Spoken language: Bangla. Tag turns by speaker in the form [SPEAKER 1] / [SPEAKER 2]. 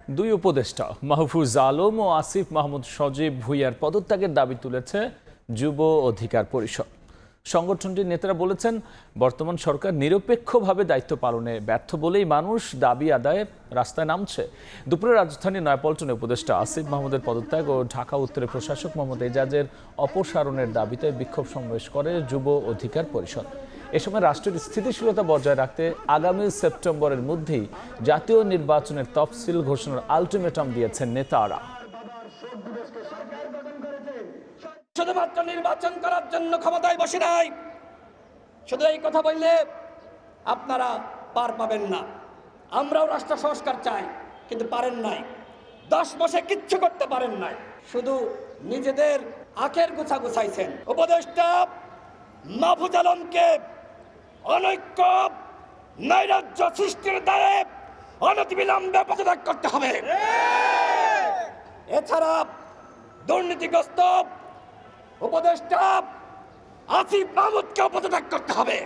[SPEAKER 1] দুই উপদেষ্টা মাহফুজ আলম ও আসিফ মাহমুদ সজীব ভুঁইয়ার পদত্যাগের দাবি তুলেছে যুব অধিকার পরিষদ। সংগঠনটির নেতারা বলেছেন, বর্তমান সরকার নিরপেক্ষভাবে দায়িত্ব পালনে ব্যর্থ বলেই মানুষ দাবি আদায়ে রাস্তায় নামছে। দুপুরে রাজধানীর নয়াপল্টনে উপদেষ্টা আসিফ মাহমুদের পদত্যাগ ও ঢাকা উত্তরের প্রশাসক মোহাম্মদ এজাজের অপসারণের দাবিতে বিক্ষোভ সমাবেশ করে যুব অধিকার পরিষদ। এ সময় রাষ্ট্রের স্থিতিশীলতা বজায় রাখতে আগামী সেপ্টেম্বরের মধ্যেই জাতীয় নির্বাচনের তফসিল ঘোষণার আলটিমেটাম দিয়েছেন নেতারা।
[SPEAKER 2] শুধুমাত্র নির্বাচন করার জন্য ক্ষমতায় বসে নাই, শুধু এই কথা বললে আপনারা পার পাবেন না। আমরাও রাষ্ট্র সংস্কার চাই, কিন্তু পারেন নাই। 10 মাসে কিচ্ছু করতে পারেন নাই, শুধু নিজেদের আখের গোছা গোছাইছেন। উপদেষ্টা মাহফুজ আলমকে অনৈক্য নৈরাজ্য সৃষ্টির দায়ে অনতিবিলম্বে পদত্যাগ করতে হবে। এছাড়া দুর্নীতিগ্রস্ত উপদেষ্টা আসিফ মাহমুদকে পদত্যাগ করতে হবে।